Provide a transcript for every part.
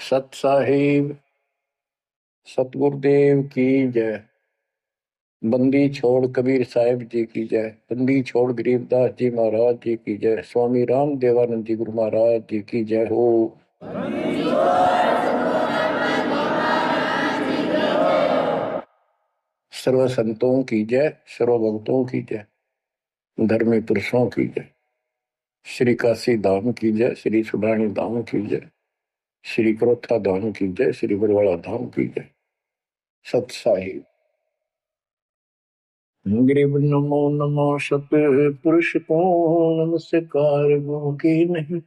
सत साहिब सतगुरुदेव की जय। बंदी छोड़ कबीर साहिब जी की जय। बंदी छोड़ गरीबदास जी महाराज जी की जय। स्वामी राम देवानंद जी गुरु महाराज जी की जय हो। सर्व संतों की जय, सर्व भक्तों की जय, धर्मी पुरुषों की जय। श्री काशी धाम की जय, श्री सुब्राणी धाम की जय, श्री क्रोथा धाम की जय, श्री बरवाड़ा धाम की जय। सत साहिब गरीब नमो नमो सत पुरुष को नमस्कार गो की नहीं।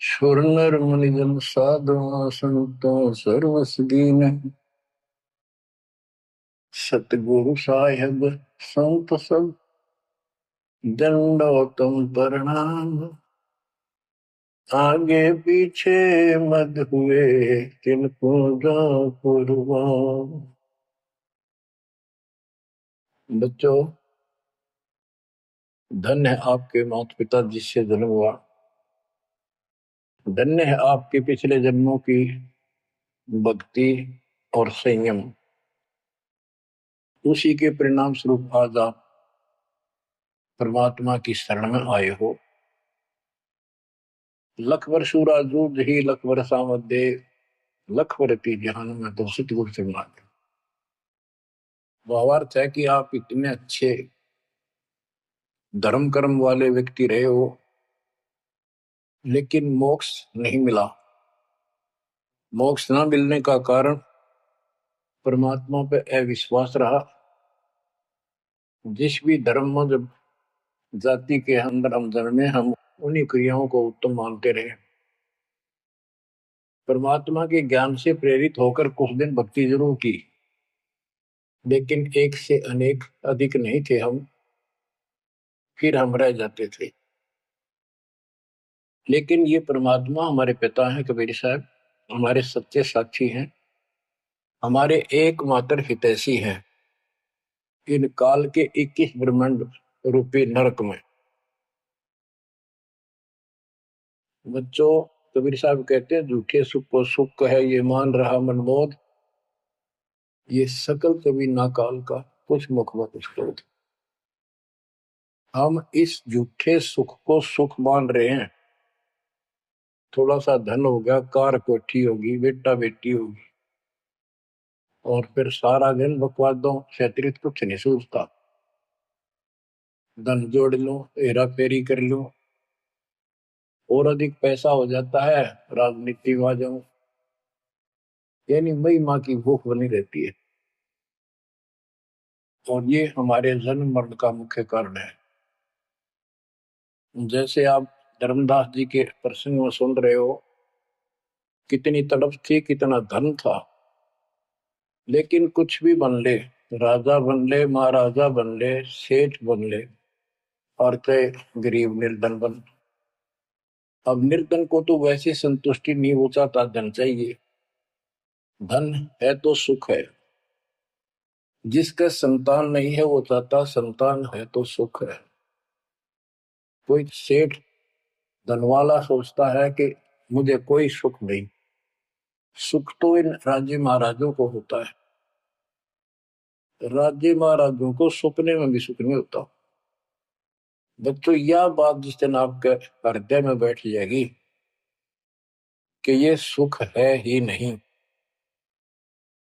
सुर नर मुनि जन साधु संतों सर्वस दीन। सतगुरु साहिब संत सब दंडोतम प्रणाम। आगे पीछे मत हुए तिनको जा कुर्बान। बच्चों, धन्य है आपके माता पिता जिससे जन्म हुआ। धन्य है आपके पिछले जन्मों की भक्ति और संयम। उसी के परिणाम स्वरूप आज आप परमात्मा की शरण में आए हो। लख वर्षूरा जूझ ही लख वर्षा मध्य लख वर्ती जहान में तो सतगुरु से मांगे। भावार्थ है कि आप इतने अच्छे धर्म कर्म वाले व्यक्ति रहे हो, लेकिन मोक्ष नहीं मिला। मोक्ष न मिलने का कारण परमात्मा पे अविश्वास रहा। जिस भी धर्म में जब जाति के अंदर हम जन्मे, हम उन्हीं क्रियाओं को उत्तम मानते रहे। परमात्मा के ज्ञान से प्रेरित होकर कुछ दिन भक्ति जरूर की, लेकिन एक से अनेक अधिक नहीं थे हम, फिर हम रह जाते थे। लेकिन ये परमात्मा हमारे पिता हैं कबीर साहब, हमारे सच्चे साक्षी हैं, हमारे एकमात्र हितैषी हैं इन काल के 21 ब्रह्मांड रूपी नरक में। बच्चों, कबीर साहब कहते हैं झूठे सुख को सुख है ये मान रहा मनमोद, ये सकल कभी ना काल का कुछ मुख मत क्रोध। हम इस झूठे सुख को सुख मान रहे हैं। थोड़ा सा धन हो गया, कार कोठी होगी, बेटा बेटी होगी, और फिर सारा दिन बकवादों से अतिरिक्त कुछ नहीं सोचता। धन जोड़ लो, हेरा फेरी कर लो, और अधिक पैसा हो जाता है, राजनीति में आ जाऊं, यानी मई माँ की भूख बनी रहती है। और ये हमारे जन्म मरण का मुख्य कारण है। जैसे आप धर्मदास जी के प्रसंग में सुन रहे हो, कितनी तड़प थी, कितना धन था, लेकिन कुछ भी बन ले, राजा बन ले, महाराजा बन ले, सेठ बन ले, और चाहे गरीब निर्धन बन। अब निर्धन को तो वैसे संतुष्टि नहीं, वो चाहता धन चाहिए। धन है तो सुख है। जिसका संतान नहीं है वो चाहता संतान है तो सुख है। कोई सेठ धनवाला सोचता है कि मुझे कोई सुख नहीं। सुख तो इन राज्य महाराजों को होता है। राज्य महाराजों को सपने में भी सुख नहीं होता। बच्चों, यह बात जिस दिन आपके हृदय में बैठ जाएगी कि ये सुख है ही नहीं,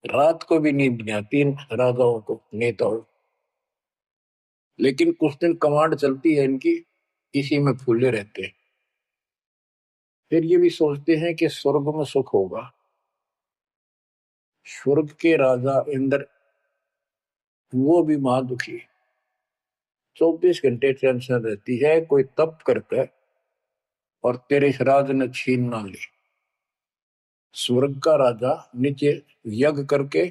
रात को भी नींद नहीं आती इन राजाओं को, नेताओं। लेकिन कुछ दिन कमांड चलती है इनकी, इसी में फूले रहते हैं। फिर ये भी सोचते हैं कि स्वर्ग में सुख होगा। स्वर्ग के राजा इंद्र, वो भी महादुखी, 24 घंटे टेंशन रहती है, कोई तप करता है और तेरे राज ने छीन ना ली। स्वर्ग का राजा नीचे यज्ञ करके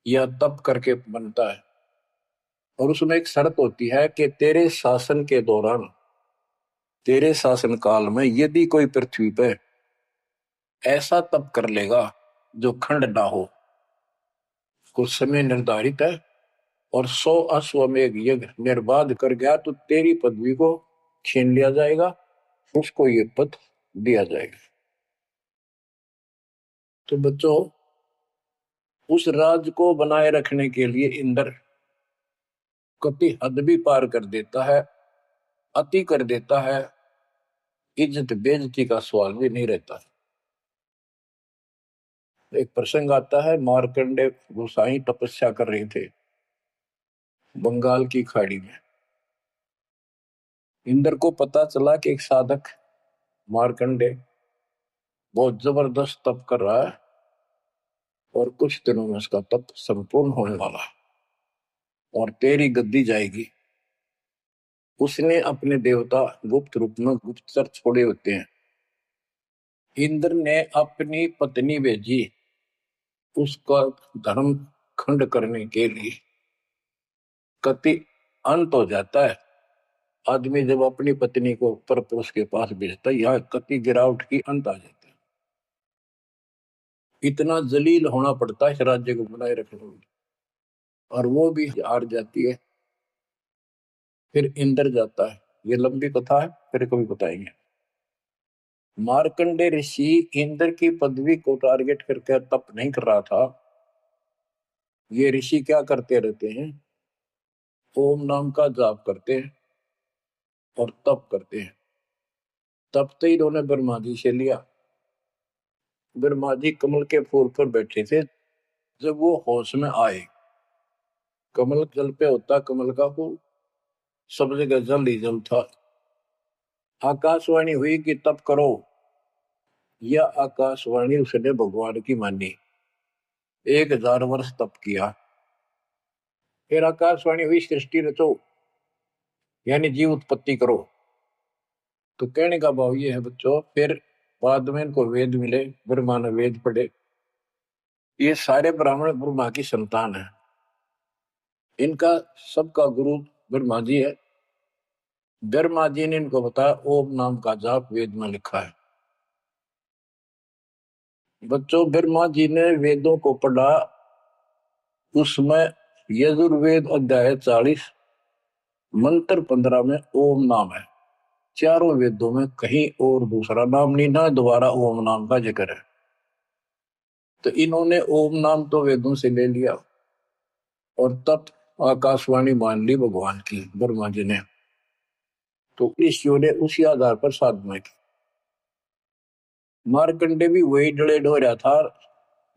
या तप करके बनता है, और उसमें एक शर्त होती है कि तेरे शासन के दौरान, तेरे शासन काल में यदि कोई पृथ्वी पे ऐसा तप कर लेगा जो खंड ना हो, कुछ समय निर्धारित है, और 100 अश्वमेध यज्ञ निर्बाध कर गया तो तेरी पदवी को छीन लिया जाएगा, उसको ये पद दिया जाएगा। तो बच्चों, उस राज को बनाए रखने के लिए इंद्र कति हद भी पार कर देता है, अति कर देता है, इज्जत बेइज्जती का सवाल भी नहीं रहता। एक प्रसंग आता है, मार्कंडे गोसाई तपस्या कर रहे थे बंगाल की खाड़ी में। इंद्र को पता चला कि एक साधक मार्कंडे बहुत जबरदस्त तप कर रहा है और कुछ दिनों में उसका तप संपूर्ण होने वाला है और तेरी गद्दी जाएगी। उसने अपने देवता गुप्त रूप में गुप्तचर छोड़े होते हैं। इंद्र ने अपनी पत्नी भेजी उसका धर्म खंड करने के लिए। कति अंत हो जाता है आदमी जब अपनी पत्नी को परपुरुष के पास भेजता है, यह कति गिरावट की अंत आ जाता है। इतना जलील होना पड़ता है इस राज्य को बनाए रखने में, और वो भी हार जाती है। फिर इंद्र जाता है। ये लंबी कथा है, फिर कभी बताएंगे। मार्कंडे ऋषि इंद्र की पदवी को टारगेट करके तप नहीं कर रहा था। ये ऋषि क्या करते रहते हैं, ओम नाम का जाप करते हैं और तप करते हैं। तप तो इन्होंने ब्रह्मा जी से लिया। ब्रह्मा जी कमल के फूल पर बैठे थे। जब वो होश में आए, कमल जल पे होता कमल का फूल, सब जगह जल ही जल था। आकाशवाणी हुई कि तप करो। यह आकाशवाणी उसने भगवान की मानी। 1000 वर्ष तप किया। फिर आकाशवाणी हुई सृष्टि रचो, यानी जीव उत्पत्ति करो। तो कहने का भाव ये है बच्चों, फिर बाद में इनको वेद मिले, ब्रह्मा ने वेद पढ़े। ये सारे ब्राह्मण ब्रह्मा की संतान है। इनका सबका गुरु ब्रह्मा जी है। ब्रह्मा जी ने इनको बताया ओम नाम का जाप वेद में लिखा है। बच्चों, ब्रह्मा जी ने वेदों को पढ़ा। उसमें यजुर्वेद अध्याय 40 मंत्र 15 में ओम नाम है। चारों वेदों में कहीं और दूसरा नाम नहीं, ना दोबारा ओम नाम का जिक्र है। तो इन्होंने ओम नाम तो वेदों से ले लिया और तब आकाशवाणी मान ली भगवान की ब्रह्मा जी ने। तो ऋषियों ने उसी आधार पर साधना की। मार्कंडे भी वही डले हो रहा था।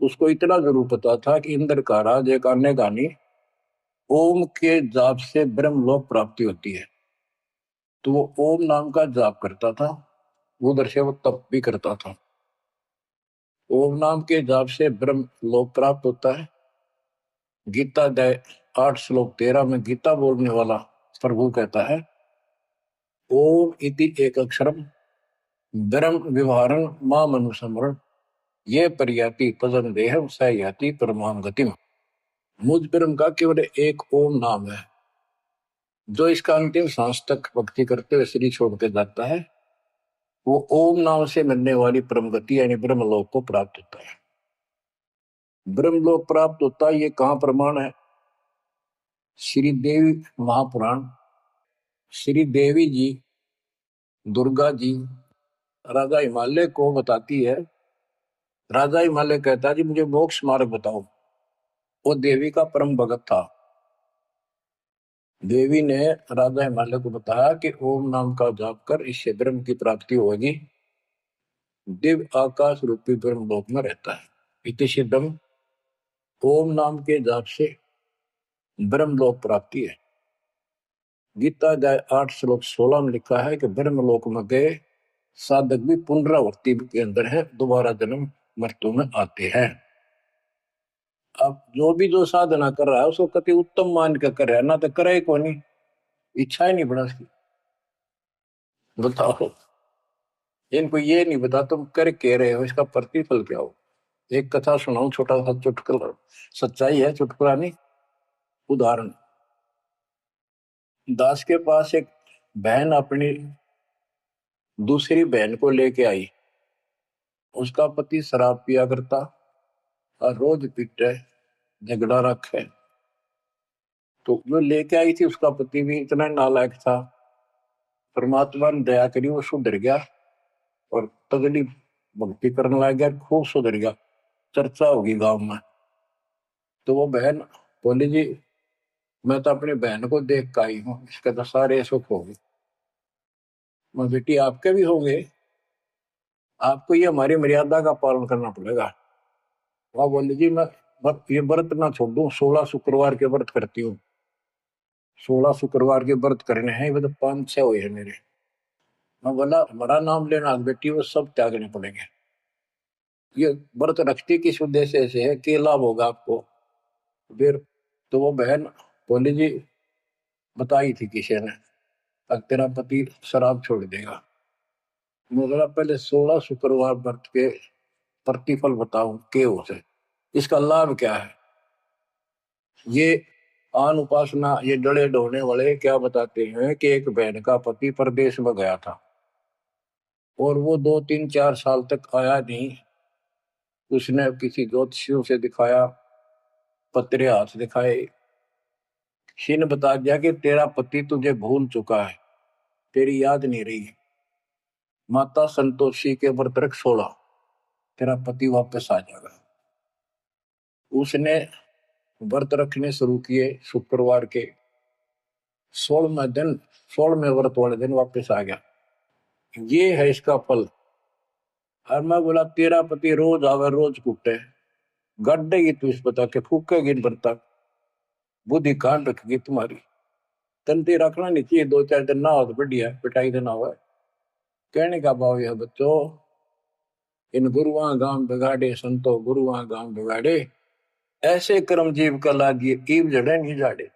उसको इतना जरूर पता था कि इंद्र का राज एक अन्य गानी ओम के जाप से ब्रह्मलोक प्राप्ति होती है। तो वो ओम नाम का जाप करता था, उधर से वो तप भी करता था। ओम नाम के जाप से ब्रह्म लोक प्राप्त होता है। गीता अध्याय 8 श्लोक 13 में गीता बोलने वाला प्रभु कहता है, ओम इति एक अक्षरम ब्रह्म विवहारं माम अनुसमरण ये पर्याति पदम देहम स याति परमाम गतिम। मुझ ब्रह्म का केवल एक ओम नाम है, जो इसका अंतिम सांस तक भक्ति करते हुए शरीर छोड़ के जाता है, वो ओम नाम से मिलने वाली परम गति यानी ब्रह्मलोक को प्राप्त होता है। ब्रह्मलोक प्राप्त होता है, ये कहां प्रमाण है? श्री देवी महापुराण। श्री देवी जी दुर्गा जी राजा हिमालय को बताती है। राजा हिमालय कहता है जी मुझे मोक्ष मार्ग बताओ। वो देवी का परम भगत था। देवी ने राजा हिमालय को बताया कि ओम नाम का जाप कर, इससे ब्रह्म की प्राप्ति होगी। दिव्य आकाश रूपी ब्रह्म लोक में रहता है। इति सिद्धम, ओम नाम के जाप से ब्रह्म लोक प्राप्ति है। गीता अध्याय 8 श्लोक 16 में लिखा है कि ब्रह्म लोक में गए साधक भी पुनरावृत्ति के अंदर है, दोबारा जन्म मृत्यु में आते हैं। अब जो भी जो साधना कर रहा है उसको कति उत्तम मान के कर रहा है, ना तो करे को नहीं, इच्छा ही नहीं बना उसकी। बताओ, इनको ये नहीं बता तुम कर के रहे हो, इसका प्रतिफल क्या हो। एक कथा सुनाऊं, छोटा सा चुटकुला, सच्चाई है, चुटकुला नहीं, उदाहरण। दास के पास एक बहन अपनी दूसरी बहन को लेके आई। उसका पति शराब पिया करता और रोज पीटे, झगड़ा रखे। तो जो लेके आई थी उसका पति भी इतना नालायक था। परमात्मा ने दया करी, वो सुधर गया और तगड़ी भक्ति करने लग गया, खूब सुधर गया। चर्चा होगी गांव में। तो वो बहन बोली जी मैं तो अपनी बहन को देख के आई हूँ, इसके तो सारे सुख हो गए। मैं बेटी आपके भी होंगे, आपको ये हमारी मर्यादा का पालन करना पड़ेगा। वह बोली जी मैं ये व्रत ना छोड़ दूं, 16 शुक्रवार के व्रत करती हूँ। 16 शुक्रवार के व्रत करने हैं, वो तो 5-6 हुए हैं मेरे। मैं बोला हमारा नाम लेना बेटी वो सब त्यागने पड़ेंगे। ये व्रत रखती किस उद्देश्य से है, कि लाभ होगा आपको। फिर तो वो बहन बोली जी बताई थी किसी ने, अब तेरा पति शराब छोड़ देगा। मैं बोला पहले 16 शुक्रवार व्रत के प्रतिफल बताऊं के उसे, इसका लाभ क्या है। ये आन उपासना ये डले ढोने वाले क्या बताते हैं कि एक बहन का पति परदेश में गया था और वो 2-3-4 साल तक आया नहीं। उसने किसी ज्योतिषियों से दिखाया, पत्रे हाथ दिखाए, किसी ने बता दिया कि तेरा पति तुझे भूल चुका है, तेरी याद नहीं रही। माता संतोषी के व्रत रख 16, तेरा पति वापस आ जाएगा। उसने व्रत रखने शुरू किए शुक्रवार के 16वें दिन, 16वें व्रत वाले दिन वापस आ गया। ये है इसका फल। और मैं बोला तेरा पति रोज आवे रोज कूटे, गड्ढेगी तू इस बता के फूकेगी इन बर्ता, बुद्धि कान रखेगी तुम्हारी। तंती रखना नहीं चाहिए, 2-4 दिन ना हो तो बढ़िया, पिटाई देना हुआ। कहने का भाव यह बच्चों, इन गुरुआ गांव बिगाड़े संतो गुरुआ गांव बिगाड़े, ऐसे कर्म जीव का लागिए कीव जड़े नहीं जाड़े।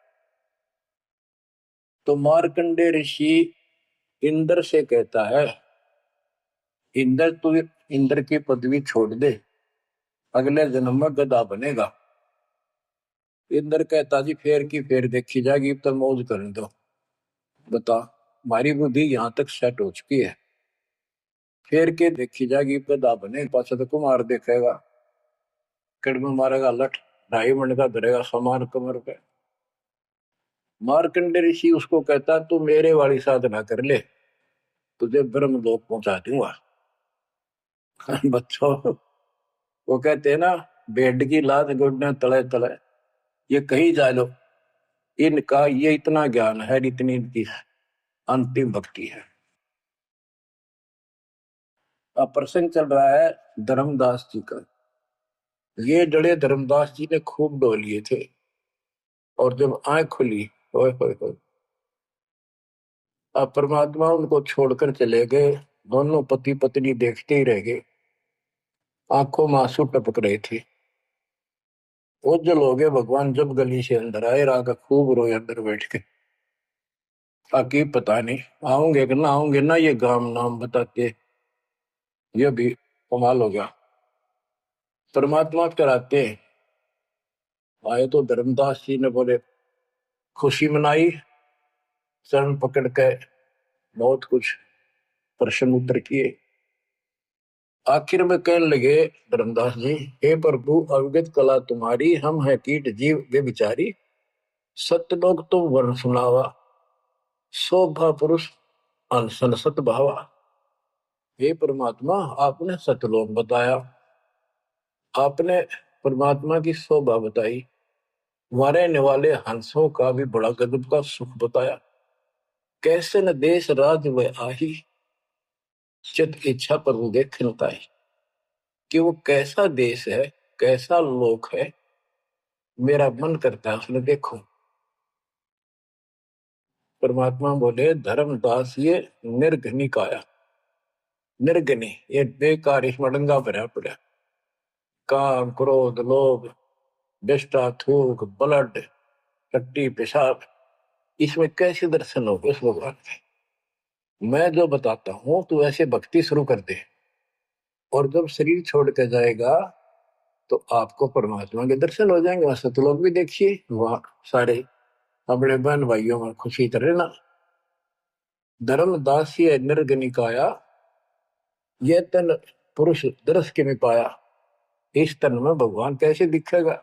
तो मार्कंडे ऋषि इंद्र से कहता है, इंद्र तू इंद्र की पदवी छोड़ दे, अगले जन्म में गधा बनेगा। इंद्र कहता जी फेर की फेर देखी जाएगी, तो मौज करने दो। बता हमारी बुद्धि यहाँ तक सेट हो चुकी है, फेर के देखी जाएगी, गधा बने पाछा तो कुमार देखेगा, कड़म मारेगा लठ, 2.5 मिनट का धरेगा समान कमर पे। मार्कंडे ऋषि उसको कहता तू मेरे वाली साधना कर ले, तुझे ब्रह्म लोक पहुंचा दूंगा। बच्चों वो कहते हैं ना, बेड की लात गुडने तले तले, ये कहीं जा लो, इनका ये इतना ज्ञान है, इतनी इनकी अंतिम भक्ति है। अब प्रसंग चल रहा है धर्मदास जी का। ये जड़े धर्मदास जी ने खूब डो लिए थे, और जब आंख खुली, ओए होए होए, अब परमात्मा उनको छोड़कर चले गए। दोनों पति पत्नी देखते ही रह गए, आंखों में आंसू टपक रहे थे। ओझल हो गए भगवान जब गली से अंदर आए, रागा खूब रोए अंदर बैठ के। ताकि पता नहीं आऊंगे कि ना आऊंगे ना, ये गांव नाम बताते, ये भी कमाल हो गया। परमात्मा कराते आए तो धर्मदास जी ने बोले खुशी मनाई, शरण पकड़ के बहुत कुछ प्रश्न उत्तर किए। आखिर में कहने लगे धर्मदास जी, हे प्रभु अवगत कला तुम्हारी, हम है कीट जीव वे बिचारी, सत्यलोक तुम वर्ण सुनावा, शोभा पुरुष अनसन सत भावा। हे परमात्मा आपने सत्यलोक बताया, आपने परमात्मा की शोभा बताई, रहने वाले हंसों का भी बड़ा गजब का सुख बताया। कैसे न देश राज व आही, चित इच्छा प्रभु देख ताई। कि वो कैसा देश है, कैसा लोक है, मेरा मन करता है उसने देखो। परमात्मा बोले धर्मदास ये निर्घनी काया, निर्घनी ये बेकार, इसमें डंगा भरा पड़ा, काम क्रोध लोभ विष्टा थूक ब्लड टट्टी पेशाब, इसमें कैसे दर्शन हो उस भगवान के। मैं जो बताता हूं तू ऐसे भक्ति शुरू कर दे, और जब शरीर छोड़ के जाएगा तो आपको परमात्मा के दर्शन हो जाएंगे। वहां सतलोक भी देखिए, वहां सारे अपने बहन भाइयों में खुशी करे ना। धर्मदास ये निर्गनिकाया, ये तन पुरुष दरस के में पाया, इस तन में भगवान कैसे दिखेगा।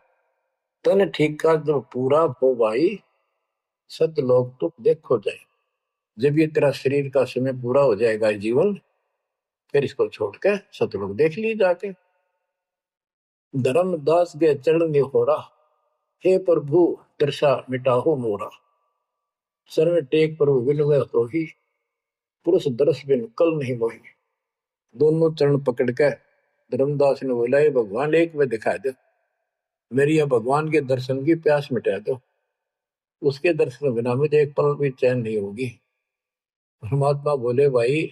तन ठीक का जब पूरा हो भाई, सतलोक तो देखो जाए। जब ये तेरा शरीर का समय पूरा हो जाएगा जीवन, फिर इसको छोड़ के सतलोक देख ली जाके। धर्मदास के चरण निहोरा, हे प्रभु दर्शा मिटाहो मोरा। शरण टेक प्रभु विनय तो ही, पुरुष दर्श बिन कल नहीं मोही। दोनों चरण पकड़ के धर्मदास ने बोला, ये भगवान एक में दिखा दो, मेरी यह भगवान के दर्शन की प्यास मिटा दो, उसके दर्शन बिना मुझे एक पल भी चैन नहीं होगी। परमात्मा बोले, भाई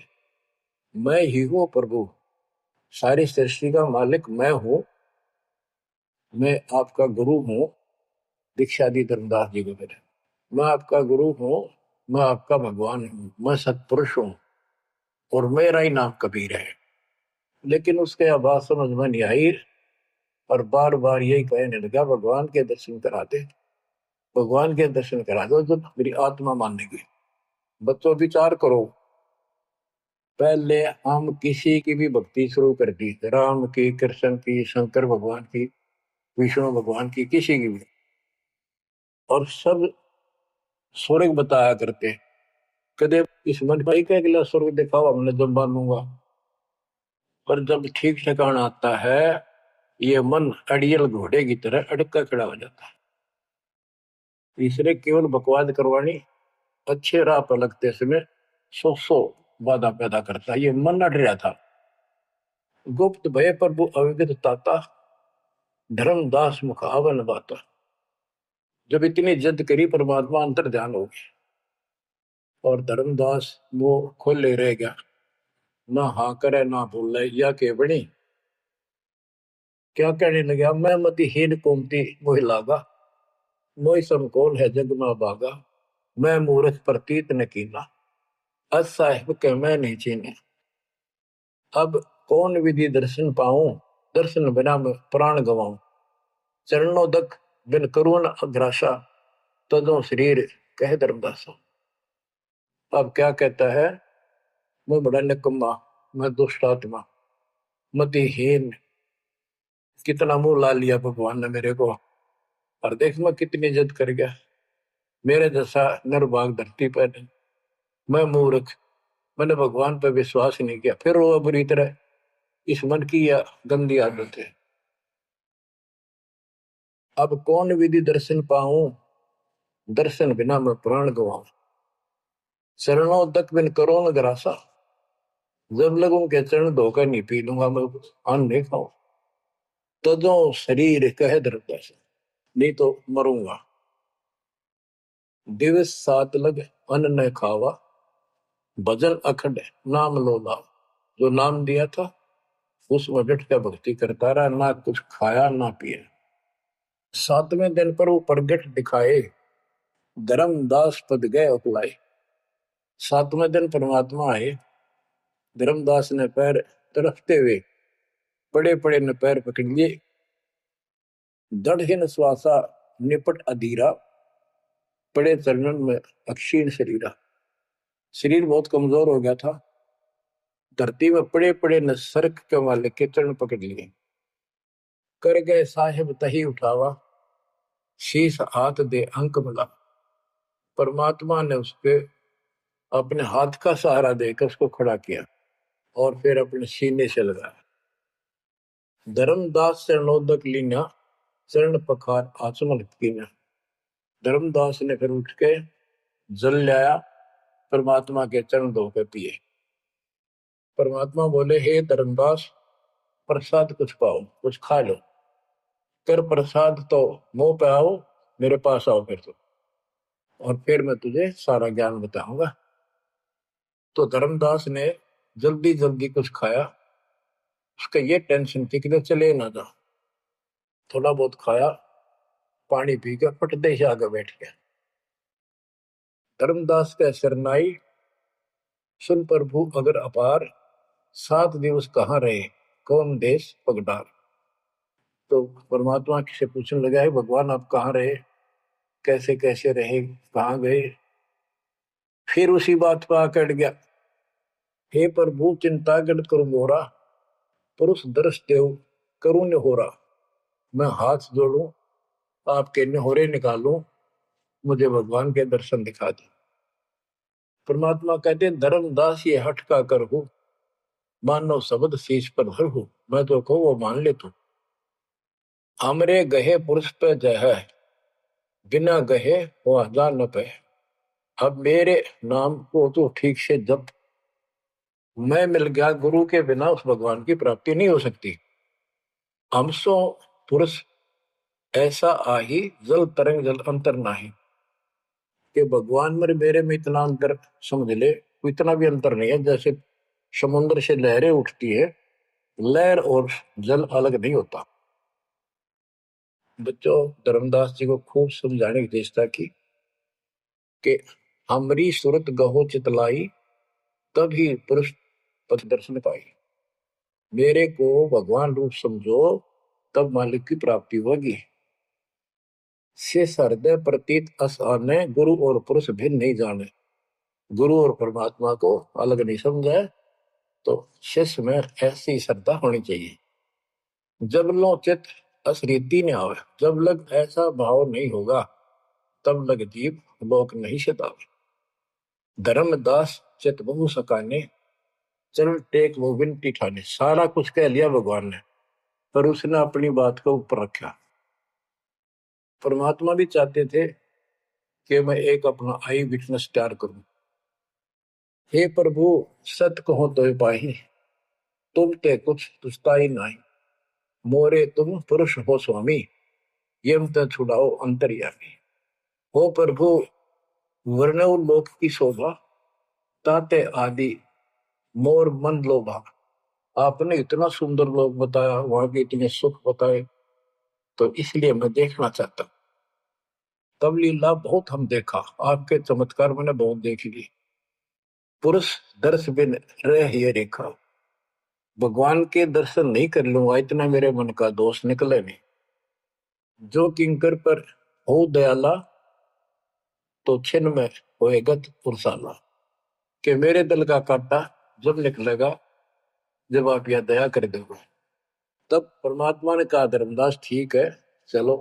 मैं ही हूं प्रभु, सारी सृष्टि का मालिक मैं हूं, मैं आपका गुरु हूं। दीक्षा दी धर्मदास जी को मेरे, मैं आपका गुरु हूं, मैं आपका भगवान हूं, मैं सत्पुरुष हूं और मेरा ही नाम कबीर है। लेकिन उसके आवाज समझ में नहीं आई और बार बार यही कहने लगा, भगवान के दर्शन करा दे, भगवान के दर्शन करा दो, जब मेरी आत्मा मानेगी। बच्चों विचार करो, पहले हम किसी की भी भक्ति शुरू कर दी, राम की, कृष्ण की, शंकर भगवान की, विष्णु भगवान की, किसी की भी, और सब स्वर्ग बताया करते। कदे इस मन भाई का अगला स्वर्ग दिखाओ, हमने जब मानूंगा। पर जब ठीक ठिकाना आता है, ये मन अड़ियल घोड़े की तरह अड़का खड़ा हो जाता है। तीसरे केवल बकवाद करवानी, अच्छे राह पर लगते समय सौ बाधा पैदा करता है। ये मन अड़ रहा था। गुप्त भय प्रभु अविगत ताता, धर्मदास मुख आवन बाता। जब इतनी जिद करी, परमात्मा अंतर ध्यान हो गया और धर्मदास वो खोले रह गया, ना हाँ करे ना बोले, या के बनी क्या कहने लगा, मैं मति हीन कोमती मोहि लागा, मोहि समकोल है जग में बागा, मैं मूर्ख प्रतीत न कीना, अस साहिब के मैं नहीं चीने। अब कौन विधि दर्शन पाऊं, दर्शन बिना मैं प्राण गवाऊं। चरणों दक बिन करुण अग्रासा, तदों शरीर कह धर्मदासा। अब क्या कहता है, मैं बड़ा निकम्मा, मैं दुष्ट आत्मा, मतिहीन, कितना मुंह ला लिया भगवान ने मेरे को, और देख मैं कितनी इज्जत कर गया, मेरे जैसा निर्भाग धरती पर नहीं। मैं मूर्ख, मैंने भगवान पर विश्वास नहीं किया, फिर वो बुरी तरह। इस मन की यह गंदी आदत है। अब कौन विधि दर्शन पाऊं, दर्शन बिना मैं प्राण गवाऊं। चरणों तक बिन करो न ग्रासा, जब लगूं के चरण धोकर नहीं पी लूंगा मैं, अन्न नहीं खाऊं। तजो शरीर कह धर्मदास, नहीं तो मरूंगा। दिवस सात लग अन्न न खावा, भजन अखंड नाम लो लाओ। जो नाम दिया था उसमें डट के भक्ति करता रहा, ना कुछ खाया ना पिया। सातवें दिन पर वो प्रगट दिखाए, धर्मदास पद गए अपलाए। सातवें दिन परमात्मा आए, धर्मदास ने पैर तड़फते हुए पड़े पड़े ने पैर पकड़ लिए। दृढ़ श्वासा निपट अधीरा, पड़े चरणन में अक्षीण शरीरा। शरीर बहुत कमजोर हो गया था, धरती में पड़े पड़े न सर्क के वाले के चरण पकड़ लिए। कर गए साहेब तही उठावा, शीश हाथ दे अंक मिला। परमात्मा ने उसके अपने हाथ का सहारा देकर उसको खड़ा किया और फिर अपने सीने से लगाया। धर्मदास चरणोदक लीना, चरण पखार आचमन कीना। धर्मदास ने फिर उठ के जल लाया, परमात्मा के चरण धो के पिए। परमात्मा बोले, हे धर्मदास, प्रसाद कुछ पाओ, कुछ खा लो। कर प्रसाद तो मुंह पे आओ, मेरे पास आओ फिर तो, और फिर मैं तुझे सारा ज्ञान बताऊंगा। तो धर्मदास ने जल्दी जल्दी कुछ खाया। उसका ये टेंशन थी कि चले ना जा। थोड़ा बहुत खाया, पानी पी के पटदे से आगे बैठ गया। धर्मदास का शरनाई, सुन प्रभु अगर अपार, 7 दिवस कहाँ रहे, कौन देश पगडार। तो परमात्मा से पूछने लगा है, भगवान आप कहाँ रहे, कैसे कैसे रहे, कहाँ गए। फिर उसी बात पर आकर गया, हे प्रभु चिंता गढ़ करो मोरा, पुरुष दर्श देव करुण हो रहा। मैं हाथ जोड़ू, आपके निहोरे निकालूं, मुझे भगवान के दर्शन दिखा दे। परमात्मा कहते हैं, धर्मदास ये हट का कर हो, मानो शब्द शीश पर धर हो। मैं तो कहूँ वो मान ले तू, हमरे गहे पुरुष पे जय है, बिना गहे वो हजार न पे। अब मेरे नाम को तो ठीक से जब मैं मिल गया, गुरु के बिना उस भगवान की प्राप्ति नहीं हो सकती। हमसो पुरुष ऐसा आही, जल तरंग जल अंतर नाही। कि भगवान मेरे में इतना अंतर समझ ले, इतना भी अंतर नहीं है। जैसे समुद्र से लहरें उठती है, लहर और जल अलग नहीं होता। बच्चों, धर्मदास जी को खूब समझाने की चेष्टा की कि हमरी सूरत गहो चितलाई, तभी पुरुष पथ दर्शन पाई। मेरे को भगवान रूप समझो, तब मालिक की प्राप्ति होगी। से हृदय प्रतीत अस आने, गुरु और पुरुष भिन्न नहीं जाने। गुरु और परमात्मा को अलग नहीं समझा, तो शिष्य में ऐसी श्रद्धा होनी चाहिए। जब लो चित असरीति ने आवे, जब लग ऐसा भाव नहीं होगा, तब लग जीव लोक नहीं सतावे। धर्मदास चित बहु सकाने, चरण टेक वो विनती ठाने। सारा कुछ कह लिया भगवान ने, पर उसने अपनी बात को ऊपर रखा। परमात्मा भी चाहते थे कि मैं एक अपना आई विटनेस तैयार करूं। हे प्रभु, सत कहो तो पाही, तुम ते कुछ तुस्ताई नहीं। मोरे तुम पुरुष हो स्वामी, यम ते छुड़ाओ अंतर्यामी। हो प्रभु, वर्णव लोक की शोभा, ताते आदि मोर मन लोभा। आपने इतना सुंदर लोक बताया, वहां के इतने सुख बताए, तो इसलिए मैं देखना चाहता हूं। तब लीला बहुत हम देखा, आपके चमत्कार मैंने बहुत देख ली। पुरुष दर्श बिन रह ये रेखा। भगवान के दर्शन नहीं कर लूंगा, इतना मेरे मन का दोष निकले नहीं। जो किंकर पर हो दयाला, तो छिन में होएगा पुरसाला। कि मेरे दिल का कांटा जब निकलेगा, जब आप यह दया कर दोगे। तब परमात्मा ने कहा, धर्मदास ठीक है, चलो।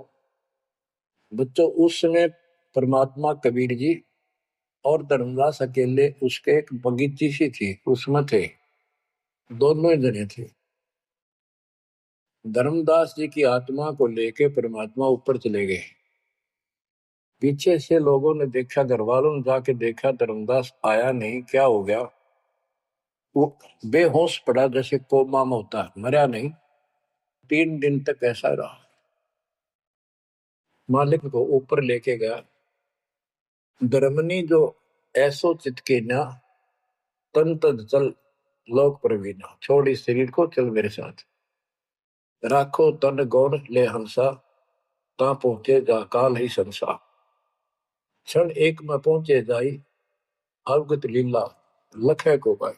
बच्चों, उस समय परमात्मा कबीर जी और धर्मदास अकेले, उसके एक बगीची सी थी, उसमें थे। दोनों ही जने थे। धर्मदास जी की आत्मा को लेके परमात्मा ऊपर चले गए। पीछे से लोगों ने देखा, घर वालों ने जाके देखा, धर्मदास आया नहीं, क्या हो गया। वो बेहोश पड़ा, जैसे कोमा में होता है, मरा नहीं। 3 दिन तक ऐसा रहा। मालिक को ऊपर लेके गया। धर्मनी जो ऐसो चितके ना, तन तद चल लोक प्रवीणा। छोड़ इस शरीर को, चल मेरे साथ। राखो तन गौड़ ले हंसा, ता पहुंचे जा काल ही संसा। क्षण एक में पहुंचे जाई, अवगत लीला लखे को पाए।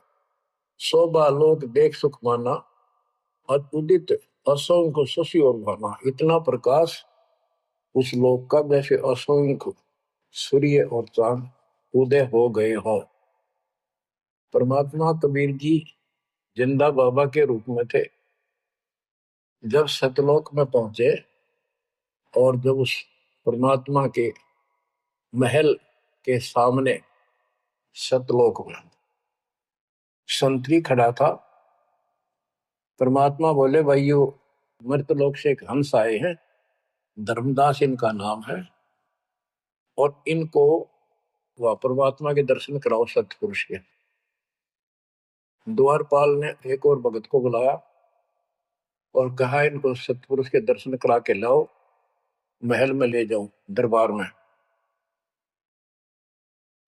शोभा लोक देख सुख माना, उदित असंख्य शशि और भाना। इतना प्रकाश उस लोक का, जैसे असंख्य सूर्य और चांद उदय हो गए हो। परमात्मा कबीर जी जिंदा बाबा के रूप में थे। जब सतलोक में पहुंचे, और जब उस परमात्मा के महल के सामने सतलोक में संतरी खड़ा था, परमात्मा बोले, भाइयों, मृतलोक से एक हंस आए हैं, धर्मदास इनका नाम है, और इनको वह परमात्मा के दर्शन कराओ सतपुरुष के। द्वारपाल ने एक और भगत को बुलाया और कहा, इनको सतपुरुष के दर्शन करा के लाओ, महल में ले जाओ, दरबार में।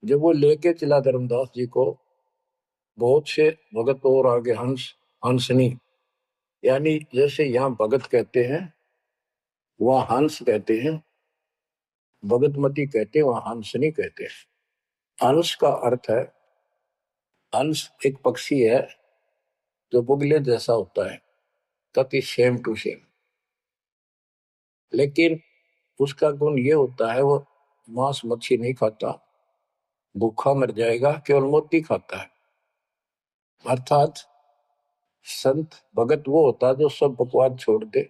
जब वो लेके चला धर्मदास जी को, बहुत से भगत और आगे हंस हंसनी, यानी जैसे यहाँ भगत कहते हैं, वहां हंस कहते हैं, भगतमती कहते हैं, वहां हंसनी कहते हैं। हंस का अर्थ है, हंस एक पक्षी है जो बुगले जैसा होता है, कति सेम टू सेम। लेकिन उसका गुण ये होता है, वो मांस मच्छी नहीं खाता, भूखा मर जाएगा, केवल मोती खाता है। अर्थात संत भगत वो होता है जो सब बकवाद छोड़ दे,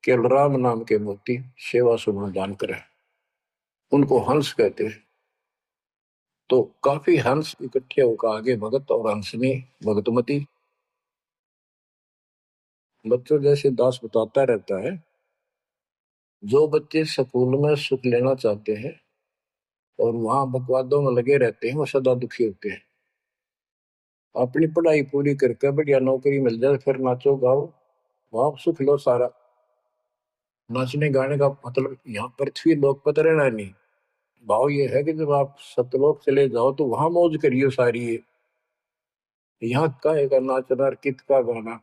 केवल राम नाम के मोती सेवा सुमन दान करे, उनको हंस कहते हैं। तो काफी हंस इकट्ठे होकर आगे भगत और हंसनी भगतमती। बच्चों, जैसे दास बताता रहता है जो बच्चे स्कूल में सुख लेना चाहते हैं और वहां बकवादों में लगे रहते हैं वो सदा दुखी होते हैं। अपनी पढ़ाई पूरी करके बढ़िया नौकरी मिल जाए फिर नाचो गाओ, वहां सुख लो सारा। नाचने गाने का मतलब यहाँ पृथ्वी लोक पर रहना नहीं। भाव ये है कि जब आप सतलोक चले जाओ तो वहां मौज करियो सारी है। यहाँ काहे का नाचना और कित का गाना,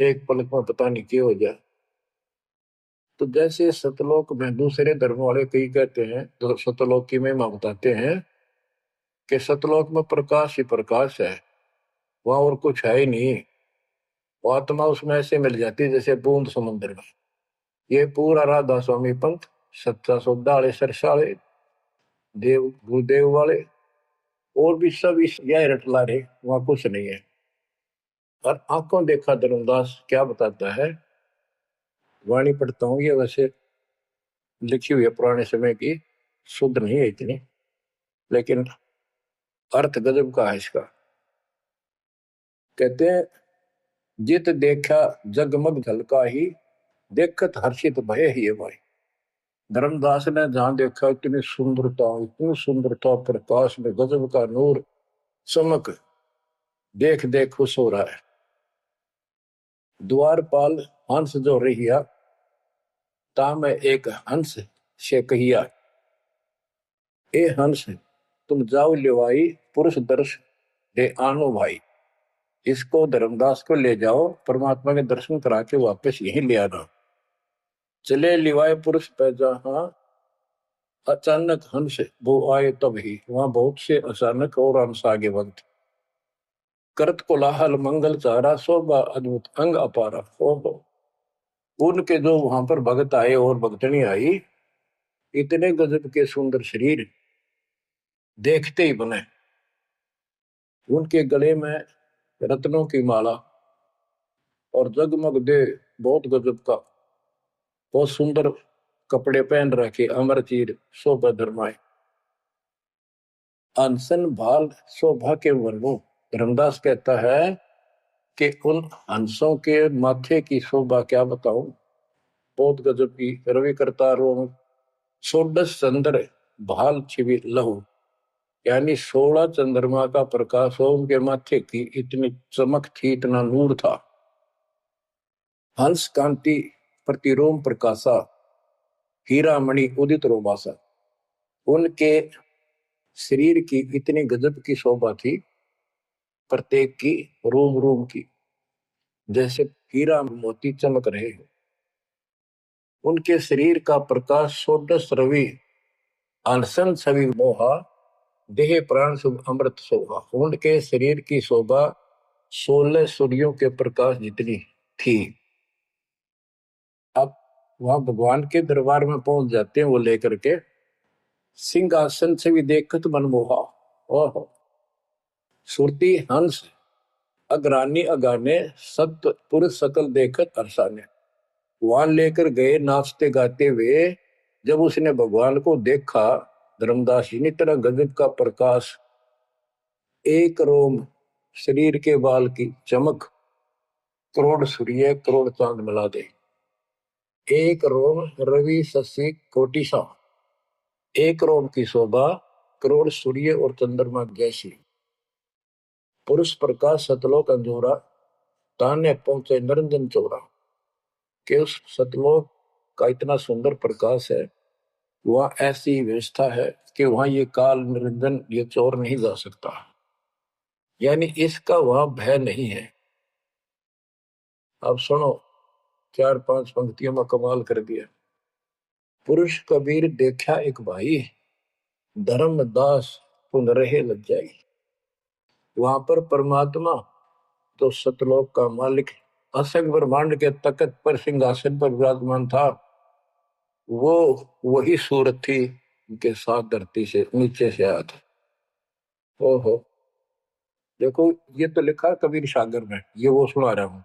एक पलक में पता नहीं क्या हो जाए। तो जैसे सतलोक में दूसरे धर्म वाले कई कहते हैं तो सतलोक की महिमा बताते हैं कि सतलोक में प्रकाश ही प्रकाश है, वहां और कुछ है ही नहीं। वो आत्मा उसमें ऐसे मिल जाती है जैसे बूंद समुद्र में। ये पूरा राधा स्वामी पंथ, सच्चा सौदा वाले, सरसाले, देव गुरुदेव वाले और भी सब इस यह रटला रहे, वहां कुछ नहीं है। और आंखों देखा धर्मदास क्या बताता है, वाणी पढ़ता हूँ, ये वैसे लिखी हुई है पुराने समय की, शुद्ध नहीं है इतनी, लेकिन अर्थ गजब का है इसका। कहते हैं जित देखा जगमग झलका ही, देखत हर्षित भय ही है भाई। धर्मदास ने जहां देखा इतनी सुंदरता प्रकाश में गजब का नूर चमक, देख देख खुश हो रहा है। द्वारपाल हंस जो रहिया, ताम एक हंस से कहिया, ए हंस तुम जाओ लिवाई, पुरुष दर्श दे आनो भाई। इसको धर्मदास को ले जाओ, परमात्मा के दर्शन करा के वापस यहीं ले आना। चले लिवाए पुरुष पे जहां, अचानक हंस वो आए तब ही। वहां बहुत से अचानक और हंस आगे वक्त, करत कोलाहल मंगल चारा, शोभा अद्भुत अंग अपारा। ओहो, उनके जो वहां पर भगत आए और भगतनी आई, इतने गजब के सुंदर शरीर देखते ही बने। उनके गले में रत्नों की माला और जगमग दे, बहुत गजब का, बहुत सुंदर कपड़े पहन रखे, अमर चीर शोभा धर्माए। अनसन भाल शोभा के वर्णों, धर्मदास कहता है कि उन हंसों के माथे की शोभा क्या बताऊं, बहुत गजब की। रवि करता रोम षोडश चंद्र भाल छिवि लहू, यानी 16 चंद्रमा का प्रकाश हो उनके माथे की, इतनी चमक थी, इतना नूर था। हंस कांति प्रतिरोम प्रकाशा, हीरा मणि उदित रोमासा। उनके शरीर की इतनी गजब की शोभा थी, प्रत्येक की रोम रोम की जैसे हीरा मोती चमक रहे हो। उनके शरीर का प्रकाश षोडश रवि, अनसन छवि मोहा, देह प्राण शुभ अमृत शोभा। उनके शरीर की शोभा 16 सूर्यों के प्रकाश जितनी थी। अब वहां भगवान के दरबार में पहुंच जाते हैं वो लेकर के, सिंहासन से भी देखत मनमोहा। ओहो, सुरती हंस अग्रानी अगाने, सत्य पुरुष सकल देखत अरसाने। वहां लेकर गए नाचते गाते हुए, जब उसने भगवान को देखा, धर्मदास जी ने, तरह गजब का प्रकाश, एक रोम शरीर के बाल की चमक, करोड़ सूर्य करोड़ चांद मिला दे। एक रोम रवि शशि कोटि सा, एक रोम की शोभा करोड़ सूर्य और चंद्रमा जैसी। पुरुष प्रकाश सतलोक अंजोरा, ताने पहुंचे निरंजन चोरा। कि उस सतलोक का इतना सुंदर प्रकाश है, वहां ऐसी व्यवस्था है कि वहां ये काल निरंजन, ये चोर नहीं जा सकता, यानी इसका वहां भय नहीं है। अब सुनो, 4-5 पंक्तियों में कमाल कर दिया। पुरुष कबीर देखा एक भाई, धर्मदास पुन रहे लज्जाई। वहां पर परमात्मा तो सतलोक का मालिक, असंग ब्रह्मांड के तकत पर सिंहासन पर विराजमान था, वो वही सूरत थी उनके साथ धरती से नीचे से आया था। ओहो, देखो ये तो लिखा कबीर सागर में, ये वो सुना रहा हूं।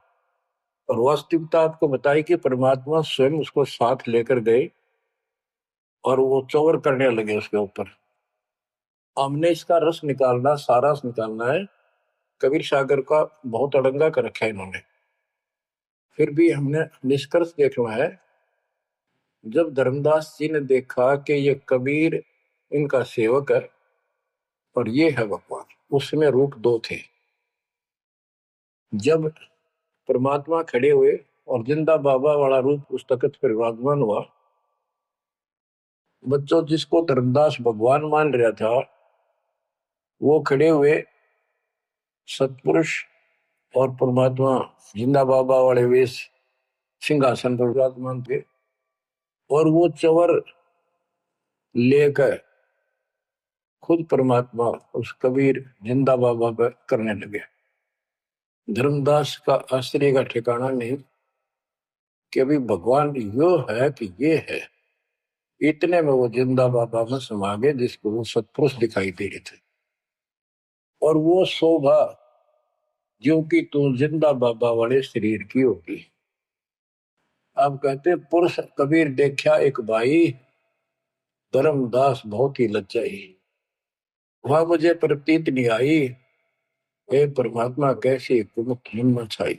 और वास्तविकता आपको बताई कि परमात्मा स्वयं उसको साथ लेकर गए और वो चौर करने लगे उसके ऊपर। हमने इसका रस निकालना, सारा रस निकालना है। कबीर सागर का बहुत अड़ंगा कर रखा है इन्होंने, फिर भी हमने निष्कर्ष देखना है। जब धर्मदास जी ने देखा कि ये कबीर इनका सेवक है और ये है भगवान, उसमें रूप दो थे। जब परमात्मा खड़े हुए और जिंदा बाबा वाला रूप उस तख्त पर विराजमान हुआ, बच्चों जिसको धर्मदास भगवान मान रहा था वो खड़े हुए सतपुरुष और परमात्मा जिंदा बाबा वाले वेश सिंहासन पर विराजमान थे, और वो चवर लेकर खुद परमात्मा उस कबीर जिंदा बाबा पर करने लगे। धर्मदास का आश्चर्य का ठिकाना नहीं कि अभी भगवान यो है कि ये है। इतने में वो जिंदा बाबा में समा गए जिसको वो सतपुरुष दिखाई दे रहे थे, और वो शोभा जो कि तू जिंदा बाबा वाले शरीर की होगी। अब कहते पुरुष कबीर देखा एक भाई, धर्मदास बहुत ही लज्जाई, वह मुझे प्रतीत नहीं आई, हे परमात्मा कैसी कुमुख हिम्मत छाई।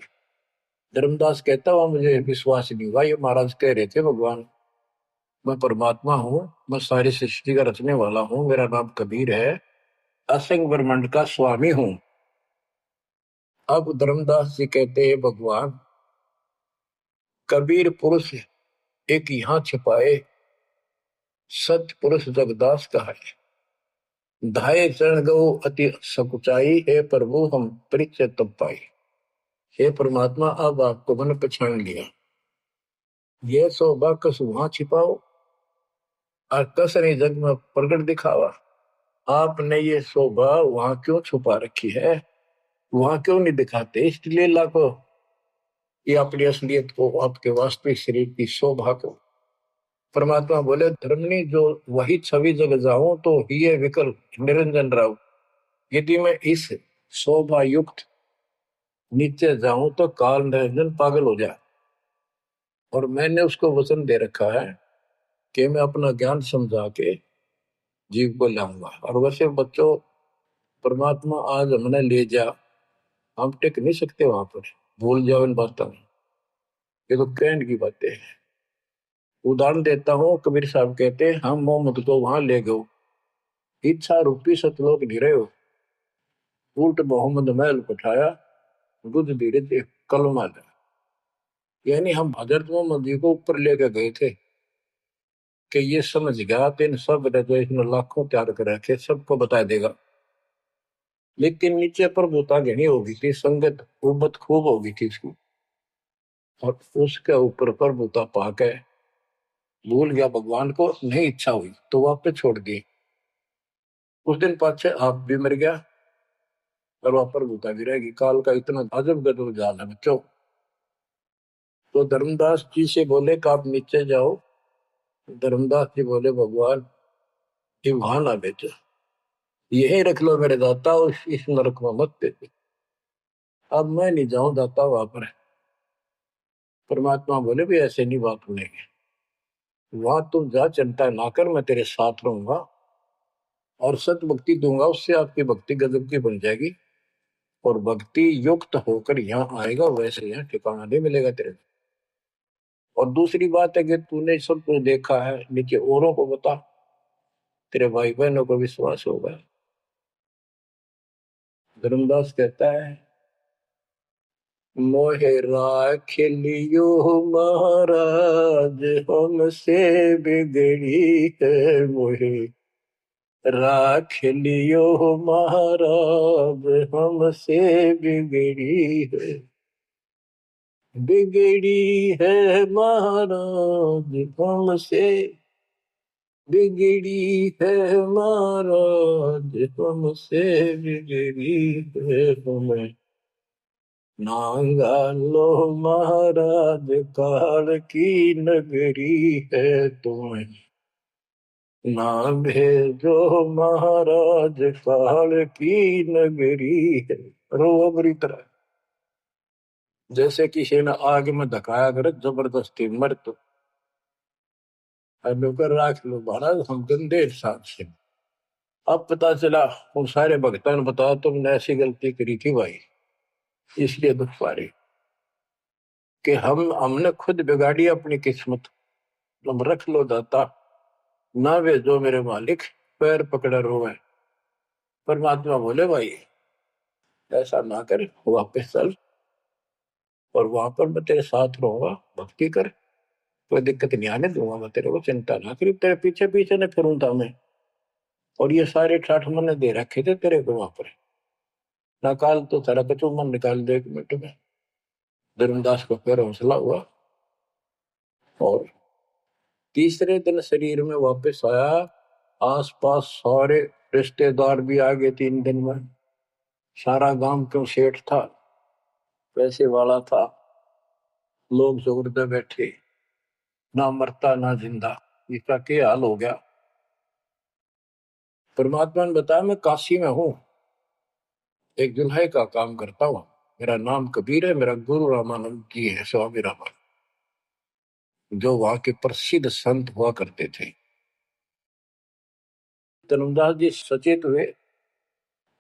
धर्मदास कहता हुआ मुझे विश्वास नहीं हुआ, ये महाराज कह रहे थे भगवान मैं परमात्मा हूँ, मैं सारी सृष्टि का रचने वाला हूँ, मेरा नाम कबीर है, असंग ब्रह्मांड का स्वामी हूँ। अब धर्मदास जी कहते हैं भगवान कबीर पुरुष एक यहाँ छिपाए, सत्य पुरुष जगदास का है, धाये चरण गो अति सकुचाई, हे प्रभु हम परिचय तब पाई। हे परमात्मा अब आपको मैंने पहचान लिया, ये शोभा कस वहां छिपाओ और कस नहीं जग में प्रकट दिखावा। आपने ये शोभा वहां क्यों छुपा रखी है, वहां क्यों नहीं दिखाते, इसलिए लाखों ये अपनी असलियत को, आपके वास्तविक शरीर की शोभा को। परमात्मा बोले धर्मनी जो वही छवि जग जाऊं तो ही विकल्प निरंजन राव, यदि मैं इस शोभा युक्त नीचे जाऊं तो काल निरंजन पागल हो जाए। और मैंने उसको वचन दे रखा है कि मैं अपना ज्ञान समझा के जीव को लाऊंगा। और वैसे बच्चों परमात्मा आज हमने ले जा, हम टिक नहीं सकते वहां पर, भूल जाओ इन बातों में, ये तो कहने की बातें हैं। उदाहरण देता हूँ, कबीर साहब कहते हैं हम मोहम्मद को वहां ले गए, इच्छा रूपी सतलोक गिरे हो, उल्ट मोहम्मद महल उठाया, बुद्ध धीरे थे कलमा था। यानी हम हजरत मोहम्मद जी को ऊपर लेके गए थे कि ये समझ गया तो इन सब इसने लाखों तैयार कर रखे, सबको बता देगा। लेकिन नीचे पर बोता घनी हो गई थी, संगत उबत खूब हो गई थी इसकी, और उसके ऊपर पर बोता पाके भूल गया भगवान को, नहीं इच्छा हुई तो वापस छोड़ दी। उस दिन पाछे आप भी मर गया और वहां पर भूता भी रहेगी। काल का इतना अजब गजब जाल है बच्चों। तो धर्मदास जी से बोले कि आप नीचे जाओ, धर्मदास जी बोले भगवान ये वहां ना बेचो, यही रख लो मेरे दाता, और इस नरक में मत भेजो। अब मैं नहीं जाऊं दाता वहां पर। परमात्मा बोले भी ऐसे नहीं बात सुनेगी, वहां तुम जा चिंता ना कर, मैं तेरे साथ रहूंगा और सत भक्ति दूंगा, उससे आपकी भक्ति गजब की बन जाएगी और भक्ति युक्त होकर यहाँ आएगा, वैसे यहाँ ठिकाना नहीं मिलेगा तेरे। और दूसरी बात है कि तूने सब कुछ देखा है, नीचे औरों को बता, तेरे भाई बहनों को विश्वास होगा। धर्मदास कहता है मोहे राख लियो महाराज हमसे बिगड़ी है, मोहे राख लियो महाराज हमसे बिगड़ी है, बिगड़ी है महाराज हमसे, बिगड़ी है महाराज हमसे, बिगड़ी है हमें नांगा लो महाराज, काल की नगरी है तुम्हें ना भेजो महाराज, काल की नगरी है। रोबरी तरह जैसे किसी ने आग में धकाया कर जबरदस्ती मर तो नौकर राख लो महाराज, हम गंदे इंसान से। अब पता चला उन सारे भक्तों ने बताया तुमने ऐसी गलती करी थी भाई, इसलिए दुख पा रही कि हमने खुद बिगाड़ी अपनी किस्मत। तुम रख लो दाता, ना वे जो मेरे मालिक, पैर पकड़े रोवे। परमात्मा बोले भाई ऐसा ना कर, वापस चल और वहां पर मैं तेरे साथ रहूंगा, भक्ति कर, कोई दिक्कत नहीं आने दूंगा मैं तेरे को, चिंता ना करी, तेरे पीछे पीछे न फिरूंगा मैं। और ये सारे ठाठ मैंने दे रखे थे तेरे को वहां पर, निकाल तो तेरा कचू मन निकाल दे 1 मिनट में। धर्मदास को फिर हौसला हुआ और तीसरे दिन शरीर में वापस आया। आसपास सारे रिश्तेदार भी आ गए 3 दिन में। सारा गांव क्यों सेठ था, पैसे वाला था, लोग जोरदे बैठे, ना मरता ना जिंदा, इसका क्या हाल हो गया। परमात्मा ने बताया मैं काशी में हूं, एक दुल्हे का काम करता हूं, मेरा नाम कबीर है, मेरा गुरु रामानंद जी है, स्वामी रामानंद, जो वहां के प्रसिद्ध संत हुआ करते थे। धर्मदास जी सचेत हुए,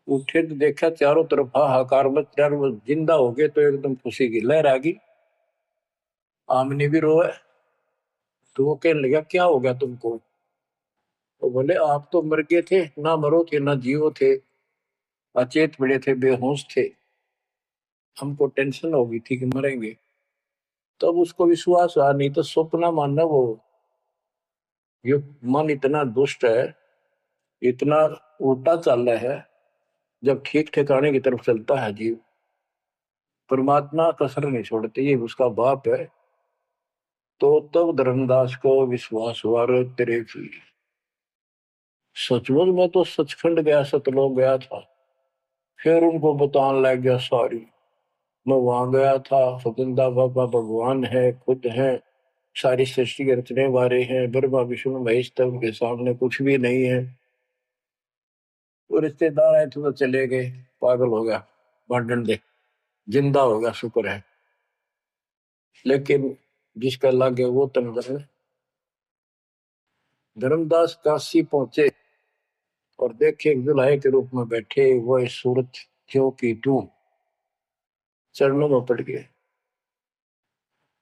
उठे तो देखा चारों तरफ हाहाकार मच रहा, वो जिंदा हो गए तो एकदम खुशी की लहर आ गई। आमने भी रोए, तो वो कहने लगा क्या हो गया तुमको। तो बोले आप तो मर गए थे, ना मरो थे ना जियो थे, अचेत पड़े थे, बेहोश थे, हमको टेंशन हो गई थी कि मरेंगे। तब उसको विश्वास हुआ, नहीं तो स्वप्न मानना वो, ये मन इतना दुष्ट है, इतना उल्टा चल रहा है, जब ठीक ठिकाने की तरफ चलता है जीव, परमात्मा कसर नहीं छोड़ते, ये उसका बाप है। तो तब धर्मदास को विश्वास हुआ, रे तेरे की सचमुच में तो सचखंड गया, सतलोक गया था। फिर उनको बताने लग गया सारी, मैं वहां गया था, सतंदा बाबा भगवान है, खुद है, सारी सृष्टि के रचने वाले हैं, ब्रह्मा विष्णु महेश, तब के सामने कुछ भी नहीं है। वो रिश्तेदार आए थे तो चले गए, पागल हो गया, भांडन दे, जिंदा हो गया शुक्र है। लेकिन जिसका लागे वो तंग है। धर्मदास काशी पहुंचे और देखे एक दुल्हे के रूप में बैठे, वो सूरत क्यों की तू, चरणों में पड़ गए।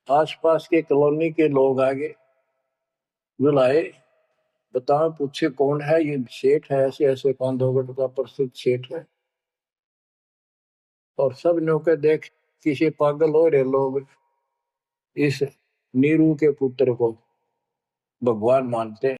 आसपास के कॉलोनी के लोग आगे बुलाए, बताओ पूछे कौन है, ये सेठ है, ऐसे ऐसे कांधोगढ़ का प्रसिद्ध सेठ है। और सब नौके देख किसी पागल हो रहे लोग इस नीरू के पुत्र को भगवान मानते हैं।